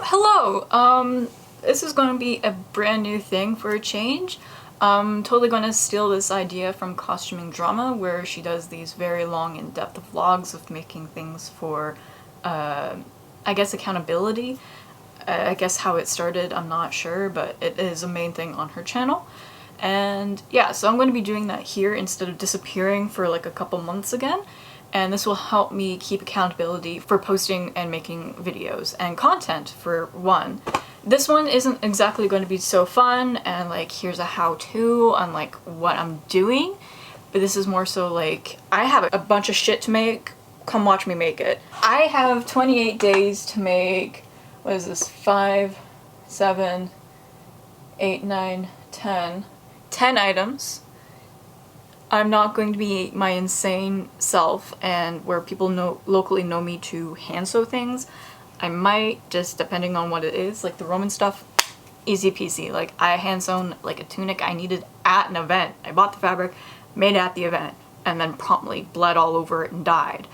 Hello! This is going to be a brand new thing for a change. I'm totally going to steal this idea from Costuming Drama, where she does these very long in-depth vlogs of making things for, I guess, accountability. I guess how it started, I'm not sure, but it is a main thing on her channel. And yeah, so I'm going to be doing that here instead of disappearing for like a couple months again. And this will help me keep accountability for posting and making videos and content for one. This one isn't exactly going to be so fun and like here's a how-to on like what I'm doing, but this is more so like I have a bunch of shit to make, come watch me make it. I have 28 days to make, what is this, 5, 7, 8, 9, 10 items. I'm not going to be my insane self and where people locally know me to hand sew things. I might, just depending on what it is, like the Roman stuff, easy peasy. Like I hand sewn like a tunic I needed at an event. I bought the fabric, made it at the event, and then promptly bled all over it and died.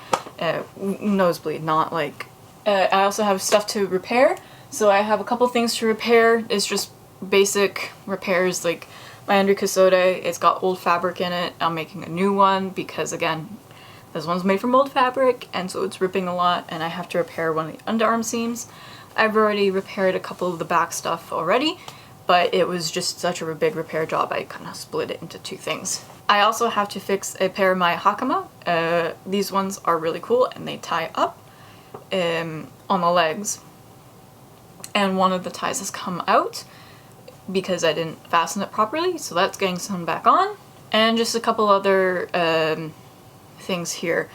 Nosebleed, not like... I also have stuff to repair, so I have a couple things to repair. It's just basic repairs, like my undercasote, it's got old fabric in it. I'm making a new one because, again, this one's made from old fabric and so it's ripping a lot and I have to repair one of the underarm seams. I've already repaired a couple of the back stuff already, but it was just such a big repair job I kind of split it into two things. I also have to fix a pair of my hakama. These ones are really cool and they tie up on the legs. And one of the ties has come out because I didn't fasten it properly, so that's getting sewn back on. And just a couple other things here.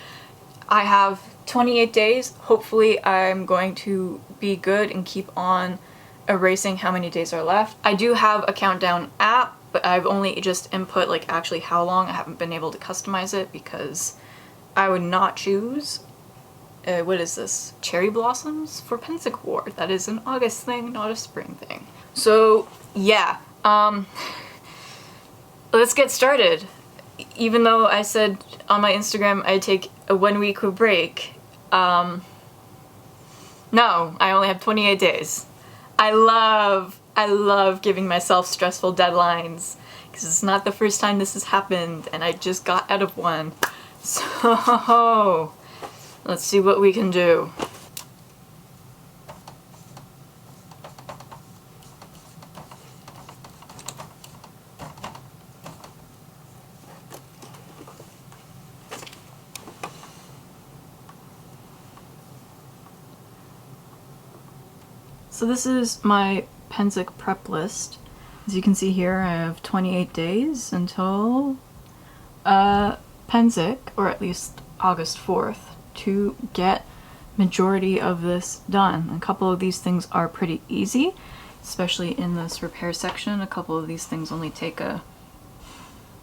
I have 28 days. Hopefully I'm going to be good and keep on erasing how many days are left. I do have a countdown app, but I've only just input like actually how long. I haven't been able to customize it because I would not choose what is this? Cherry blossoms for Pennsic War. That is an August thing, not a spring thing. So yeah, let's get started. Even though I said on my Instagram I'd take a 1 week break, no, I only have 28 days. I love giving myself stressful deadlines because it's not the first time this has happened and I just got out of one. So let's see what we can do. So this is my Pennsic prep list. As you can see here, I have 28 days until Pennsic, or at least August 4th, to get majority of this done. A couple of these things are pretty easy, especially in this repair section. A couple of these things only take a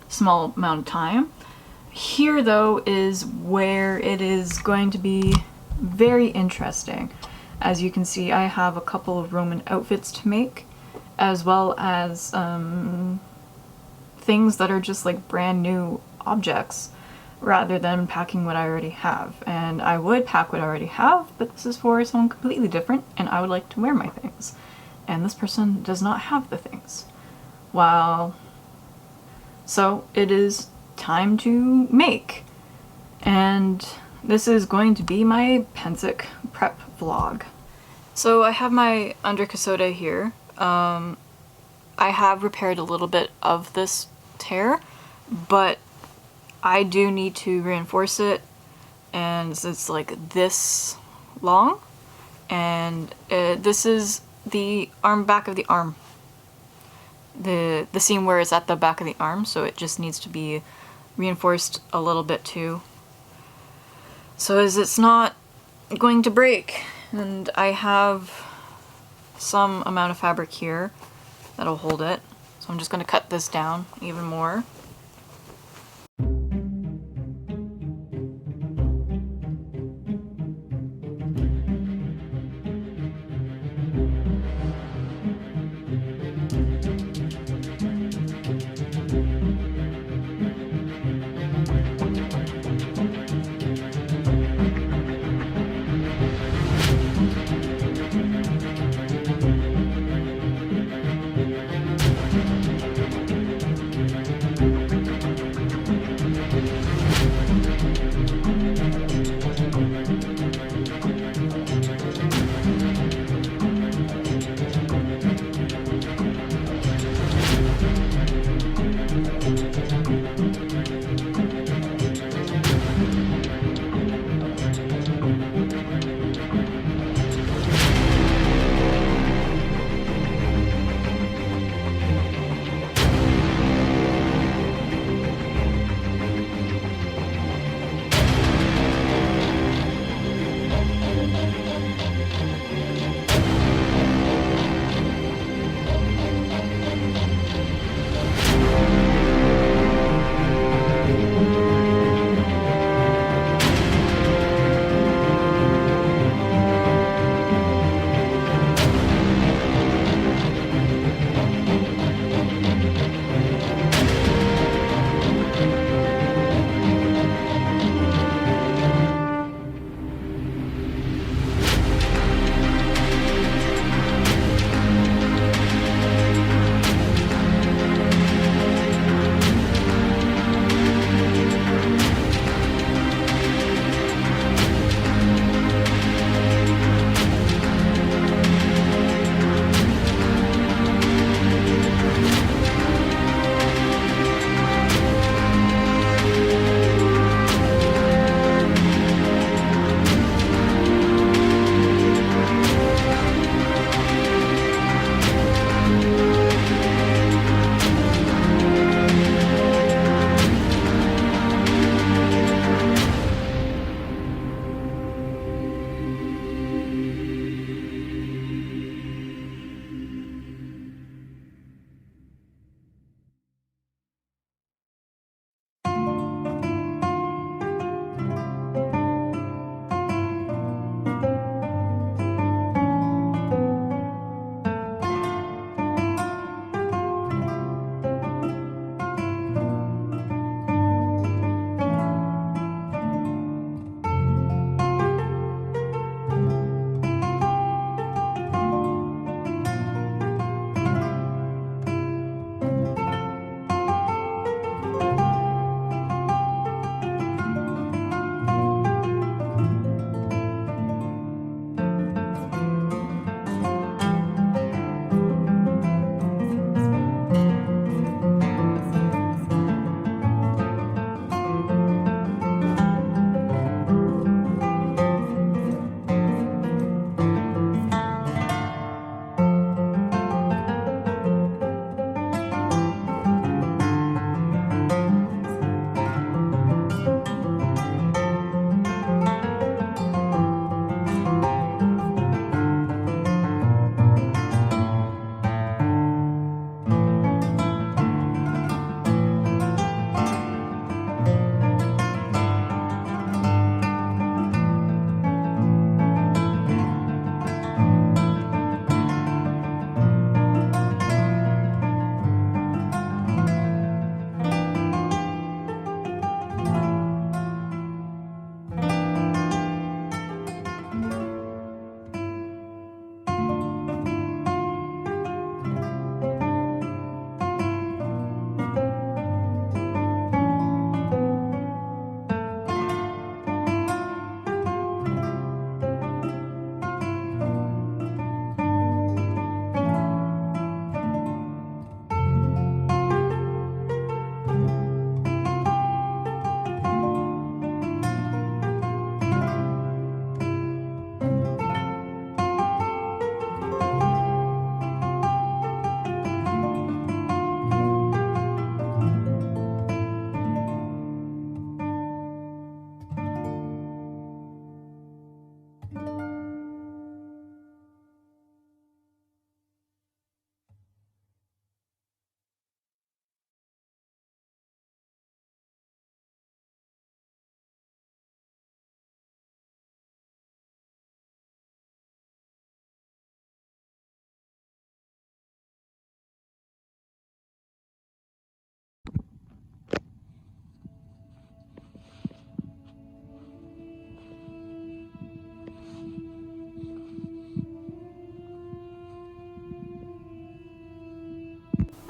small amount of time. Here though is where it is going to be very interesting. As you can see, I have a couple of Roman outfits to make, as well as things that are just like brand new objects, rather than packing what I already have. And I would pack what I already have, but this is for someone completely different, and I would like to wear my things. And this person does not have the things. Wow. So it is time to make. And this is going to be my Pennsic prep vlog. So I have my undercasote here. I have repaired a little bit of this tear, but I do need to reinforce it, and it's like this long, and this is the back of the arm. The seam where it's at the back of the arm, so it just needs to be reinforced a little bit too, so as it's not going to break. And I have some amount of fabric here that'll hold it, so I'm just going to cut this down even more.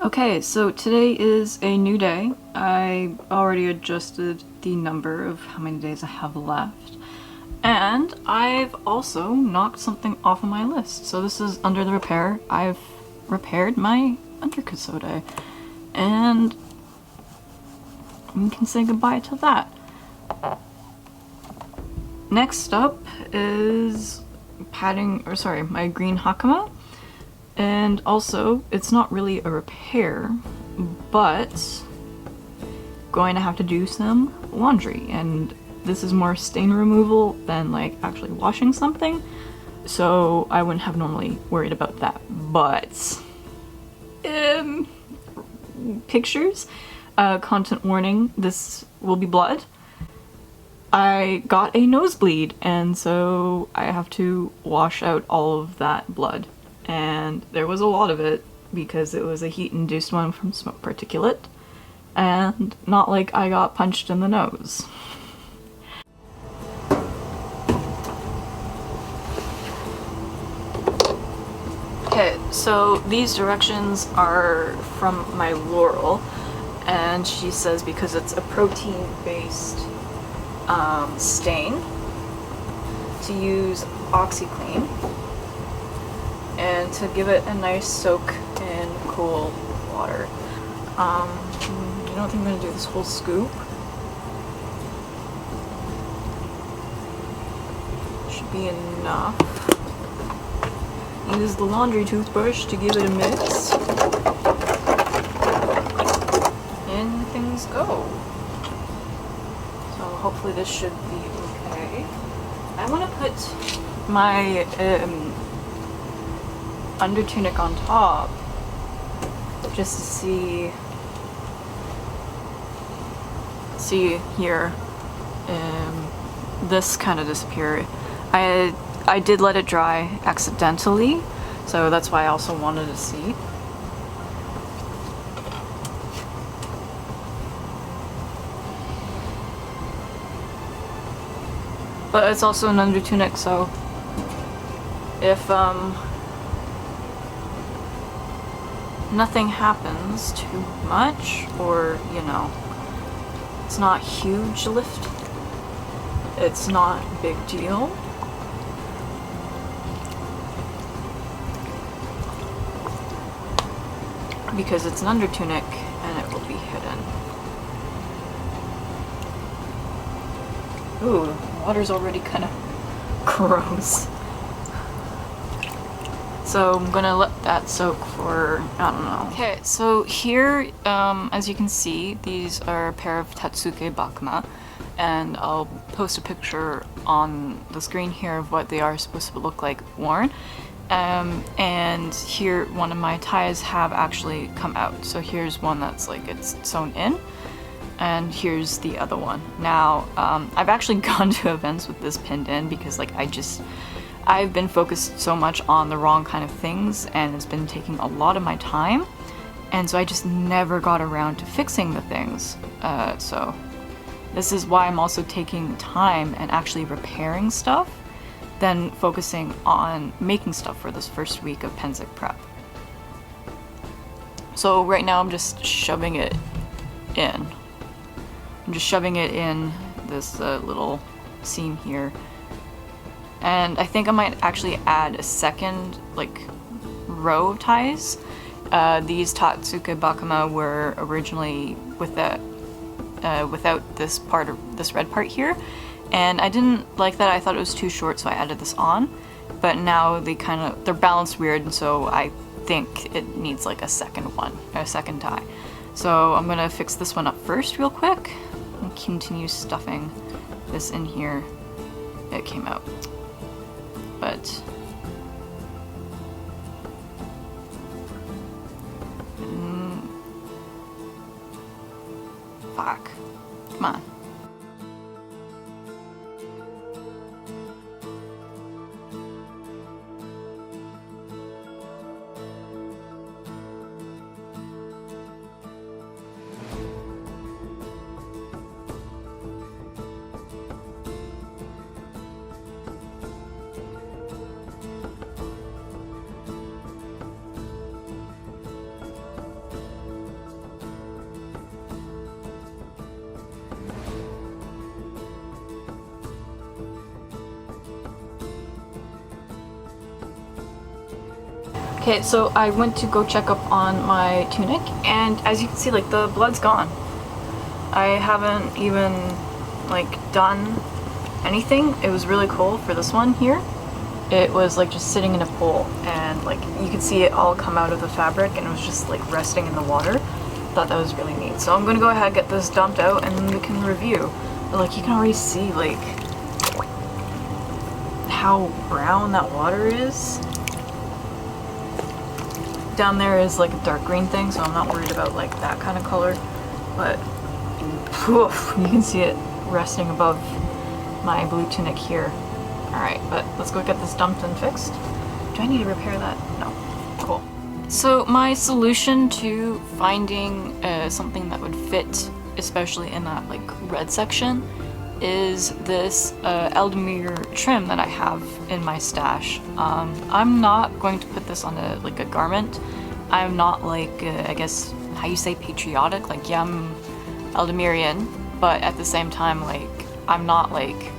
Okay, so today is a new day. I already adjusted the number of how many days I have left. And I've also knocked something off of my list. So this is under the repair. I've repaired my undercasode. And we can say goodbye to that. Next up is my green hakama. And also, it's not really a repair, but going to have to do some laundry, and this is more stain removal than like actually washing something, so I wouldn't have normally worried about that. But pictures, content warning, this will be blood. I got a nosebleed, and so I have to wash out all of that blood. And there was a lot of it because it was a heat-induced one from smoke particulate, and not like I got punched in the nose. Okay, so these directions are from my Laurel, and she says because it's a protein-based stain, to use OxyClean and to give it a nice soak in cool water. I don't think I'm gonna do this whole scoop. Should be enough. Use the laundry toothbrush to give it a mix. And things go. So hopefully this should be okay. I want to put my under tunic on top just to see here this kind of disappear. I did let it dry accidentally, so that's why I also wanted to see. But it's also an under tunic, so if nothing happens too much, or you know, it's not huge lift, it's not a big deal. Because it's an under tunic and it will be hidden. Ooh, the water's already kind of gross. So I'm gonna let that soak for, I don't know. Okay, so here, as you can see, these are a pair of Tatsuke Bakuma, and I'll post a picture on the screen here of what they are supposed to look like worn. And here, one of my ties have actually come out. So here's one that's like, it's sewn in, and here's the other one. Now, I've actually gone to events with this pinned in because like I've been focused so much on the wrong kind of things, and it's been taking a lot of my time, and so I just never got around to fixing the things. So this is why I'm also taking time and actually repairing stuff than focusing on making stuff for this first week of Pennsic prep. So right now I'm just shoving it in. I'm just shoving it in this little seam here. And I think I might actually add a second like row of ties. These Tatsuke Bakuma were originally with without this part of this red part here, and I didn't like that. I thought it was too short, so I added this on. But now they're balanced weird, and so I think it needs like a second tie. So I'm gonna fix this one up first real quick and continue stuffing this in here. It came out. But fuck. Come on. Okay, so I went to go check up on my tunic, and as you can see, like, the blood's gone. I haven't even, like, done anything. It was really cool for this one here. It was, like, just sitting in a pool, and, like, you could see it all come out of the fabric, and it was just, like, resting in the water. Thought that was really neat. So I'm gonna go ahead and get this dumped out, and then we can review. But, like, you can already see, like, how brown that water is. Down there is like a dark green thing, so I'm not worried about like that kind of color, but oof, you can see it resting above my blue tunic here. Alright, but let's go get this dumped and fixed. Do I need to repair that? No. Cool. So my solution to finding something that would fit, especially in that like red section, is this Eldemir trim that I have in my stash. I'm not going to put this on a garment. I'm not like, I guess, how you say patriotic, like yeah, I'm Eldemirian, but at the same time, like, I'm not like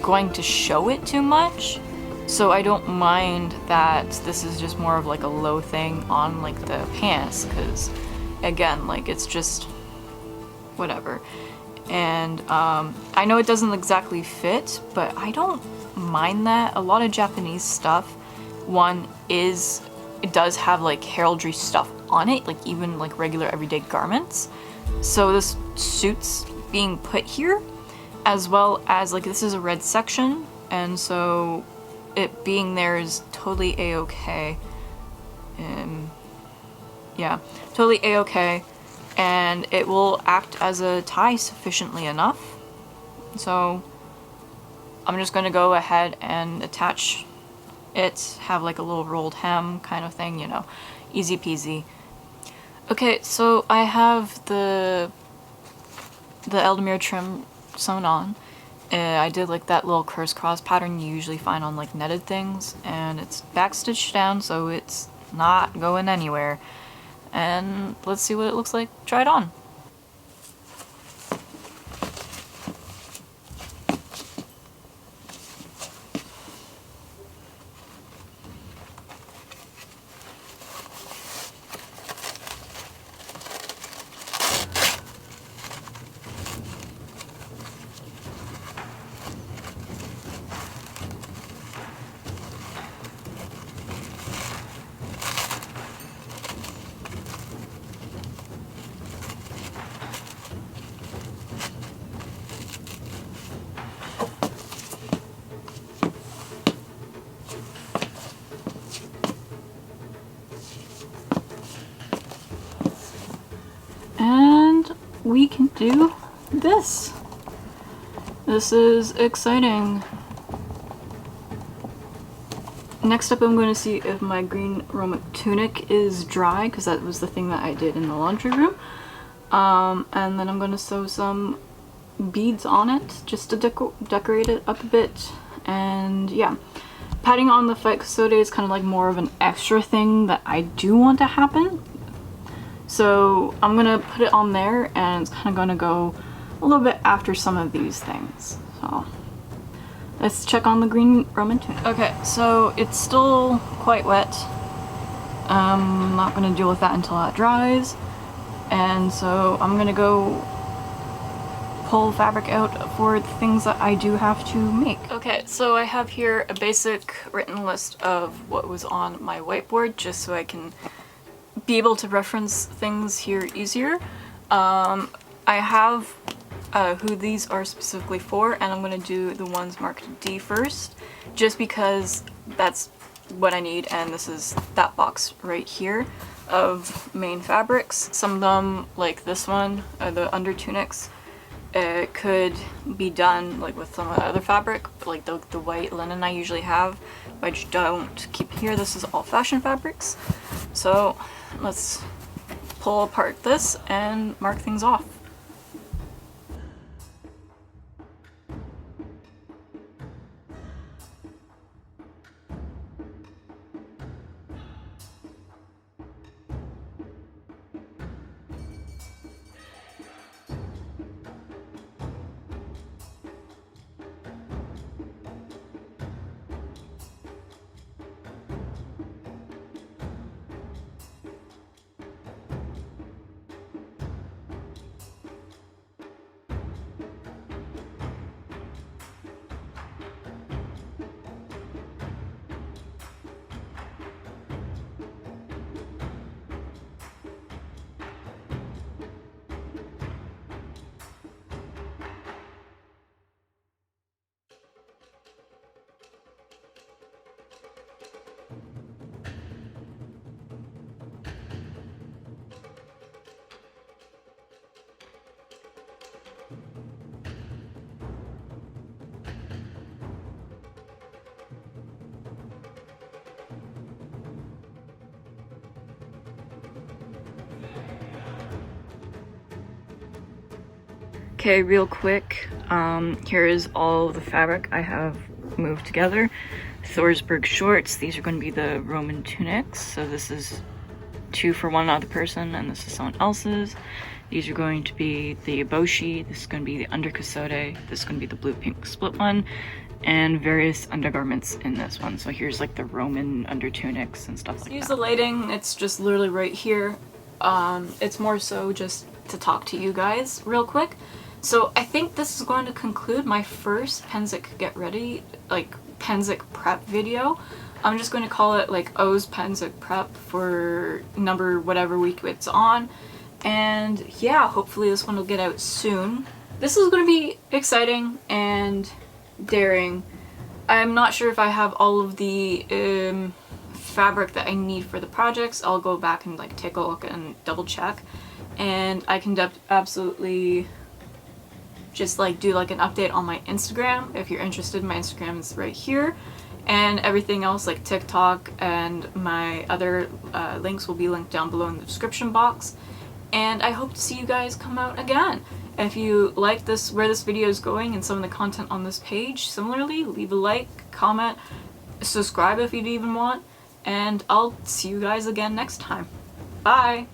going to show it too much. So I don't mind that this is just more of like a low thing on like the pants, because again, like, it's just whatever. And I know it doesn't exactly fit, but I don't mind that. A lot of Japanese stuff, one is, it does have like heraldry stuff on it, like even like regular everyday garments. So this suits being put here, as well as like this is a red section, and so it being there is totally a-okay. Yeah, totally a-okay. And it will act as a tie sufficiently enough. So I'm just going to go ahead and attach it, have like a little rolled hem kind of thing, you know, easy peasy. Okay, so I have the Eldemir trim sewn on. I did like that little crisscross pattern you usually find on like netted things, and it's backstitched down, so it's not going anywhere. And let's see what it looks like. Try it on. And we can do this. This is exciting. Next up, I'm going to see if my green Roman tunic is dry, because that was the thing that I did in the laundry room. And then I'm going to sew some beads on it just to decorate it up a bit. And yeah, patting on the fight custode is kind of like more of an extra thing that I do want to happen. So I'm gonna put it on there, and it's kind of gonna go a little bit after some of these things. So let's check on the green Roman tunic. Okay, so it's still quite wet. I'm not gonna deal with that until that dries. And so I'm gonna go pull fabric out for the things that I do have to make. Okay, so I have here a basic written list of what was on my whiteboard, just so I can be able to reference things here easier. I have who these are specifically for, and I'm going to do the ones marked D first, just because that's what I need, and this is that box right here of main fabrics. Some of them, like this one, the under tunics, could be done like with some other fabric, like the white linen I usually have, but I don't keep here. This is all fashion fabrics. So let's pull apart this and mark things off. Okay, real quick, here is all the fabric I have moved together. Thorsberg shorts, these are going to be the Roman tunics, so this is 2 for one other person and this is someone else's. These are going to be the eboshi, this is going to be the undercasote, this is going to be the blue pink split one, and various undergarments in this one. So here's like the Roman under tunics and stuff like that. Use the lighting, it's just literally right here. It's more so just to talk to you guys real quick. So I think this is going to conclude my first Pennsic Get Ready, like Pennsic prep video. I'm just going to call it like O's Pennsic prep for number whatever week it's on. And yeah, hopefully this one will get out soon. This is going to be exciting and daring. I'm not sure if I have all of the fabric that I need for the projects. I'll go back and like take a look and double check. And I can absolutely just like do like an update on my Instagram. If you're interested, my Instagram is right here, and everything else like TikTok and my other links will be linked down below in the description box. And I hope to see you guys come out again. If you like this, where this video is going and some of the content on this page, similarly, leave a like, comment, subscribe if you'd even want, and I'll see you guys again next time. Bye!